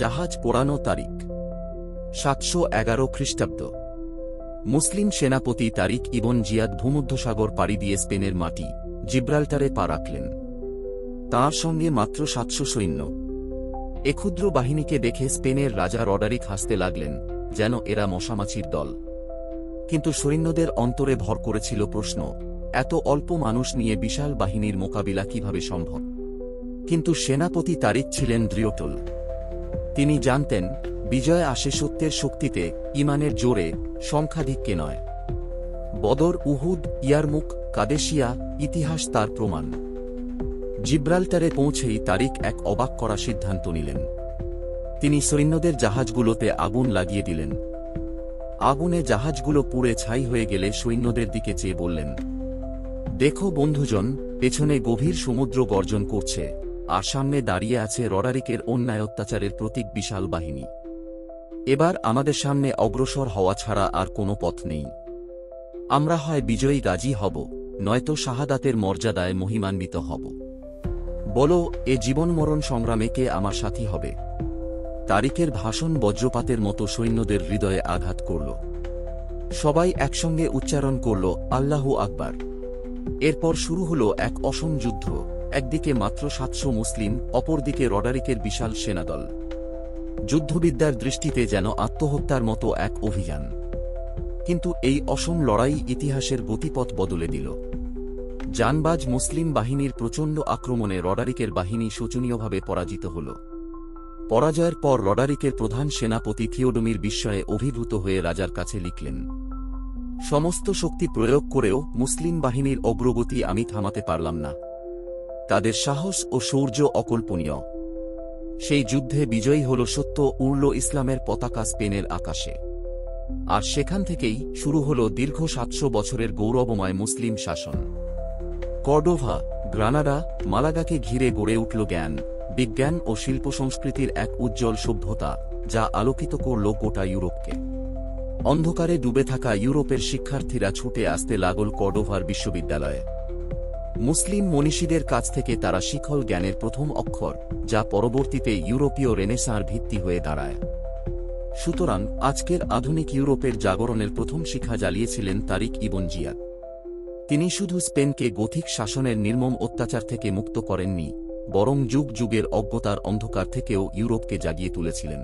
জাহাজ পোড়ানো তারিখ 711 খ্রিস্টাব্দ। মুসলিম সেনাপতি তারিক ইবন জিয়াদ ভূমধ্যসাগর পাড়ি দিয়ে স্পেনের মাটি জিব্রাল্টারে পা রাখলেন। তাঁর সঙ্গে মাত্র 700 সৈন্য। এ ক্ষুদ্র বাহিনীকে দেখে স্পেনের রাজা রডারিক হাসতে লাগলেন, যেন এরা মশামাছির দল। কিন্তু সৈন্যদের অন্তরে ভর করেছিল প্রশ্ন, এত অল্প মানুষ নিয়ে বিশাল বাহিনীর মোকাবিলা কিভাবে সম্ভব? কিন্তু সেনাপতি তারিক ছিলেন দৃঢ়টল। তিনি জানতেন, বিজয় আসে সত্যের শক্তিতে, ঈমানের জোরে, সংখ্যাধিক্যে নয়। বদর, উহুদ, ইয়ারমুক, কাদেশিয়া, ইতিহাস তার প্রমাণ। জিব্রাল্টারে পৌঁছেই তারিক এক অবাক করা সিদ্ধান্ত নিলেন। তিনি সৈন্যদের জাহাজগুলোতে আগুন লাগিয়ে দিলেন। আগুনে জাহাজগুলো পুড়ে ছাই হয়ে গেলে সৈন্যদের দিকে চেয়ে বললেন, দেখো বন্ধুজন, পেছনে গভীর সমুদ্র গর্জন করছে, আর সামনে দাঁড়িয়ে আছে রডারিকের অন্যায় অত্যাচারের প্রতীক বিশাল বাহিনী। এবার আমাদের সামনে অগ্রসর হওয়া ছাড়া আর কোনো পথ নেই। আমরা হয় বিজয়ী গাজী হব, নয়তো শাহাদাতের মর্যাদায় মহিমান্বিত হব। বলো, এ জীবনমরণ সংগ্রামে কে আমার সাথী হবে? তারিকের ভাষণ বজ্রপাতের মতো সৈন্যদের হৃদয়ে আঘাত করল। সবাই একসঙ্গে উচ্চারণ করল, আল্লাহু আকবার। এরপর শুরু হল এক অসম যুদ্ধ। একদিকে মাত্র 700 মুসলিম, অপরদিকে রডারিকের বিশাল সেনাদল। যুদ্ধবিদ্যার দৃষ্টিতে যেন আত্মহত্যার মতো এক অভিযান। কিন্তু এই অসম লড়াই ইতিহাসের গতিপথ বদলে দিল। জানবাজ মুসলিম বাহিনীর প্রচণ্ড আক্রমণে রডারিকের বাহিনী শোচনীয়ভাবে পরাজিত হল। পরাজয়ের পর রডারিকের প্রধান সেনাপতি থিওডোমির বিস্ময়ে অভিভূত হয়ে রাজার কাছে লিখলেন, সমস্ত শক্তি প্রয়োগ করেও মুসলিম বাহিনীর অগ্রগতি আমি থামাতে পারলাম না। তাদের সাহস ও শৌর্য অকল্পনীয়। সেই যুদ্ধে বিজয়ী হল সত্য, উড়ল ইসলামের পতাকা স্পেনের আকাশে। আর সেখান থেকেই শুরু হল দীর্ঘ 700 বছরের গৌরবময় মুসলিম শাসন। কর্ডোভা, গ্রানাডা, মালাগাকে ঘিরে গড়ে উঠল জ্ঞান, বিজ্ঞান ও শিল্প সংস্কৃতির এক উজ্জ্বল সভ্যতা, যা আলোকিত করল গোটা ইউরোপকে। অন্ধকারে ডুবে থাকা ইউরোপের শিক্ষার্থীরা ছুটে আসতে লাগল কর্ডোভার বিশ্ববিদ্যালয়ে। মুসলিম মনীষীদের কাছ থেকে তারা শিখল জ্ঞানের প্রথম অক্ষর, যা পরবর্তীতে ইউরোপীয় রেনেসাঁর ভিত্তি হয়ে দাঁড়ায়। সুতরাং আজকের আধুনিক ইউরোপের জাগরণের প্রথম শিখা জ্বালিয়েছিলেন তারিক ইবন জিয়াদ। তিনি শুধু স্পেনকে গথিক শাসনের নির্মম অত্যাচার থেকে মুক্ত করেননি, বরং যুগ যুগের অজ্ঞতার অন্ধকার থেকেও ইউরোপকে জাগিয়ে তুলেছিলেন।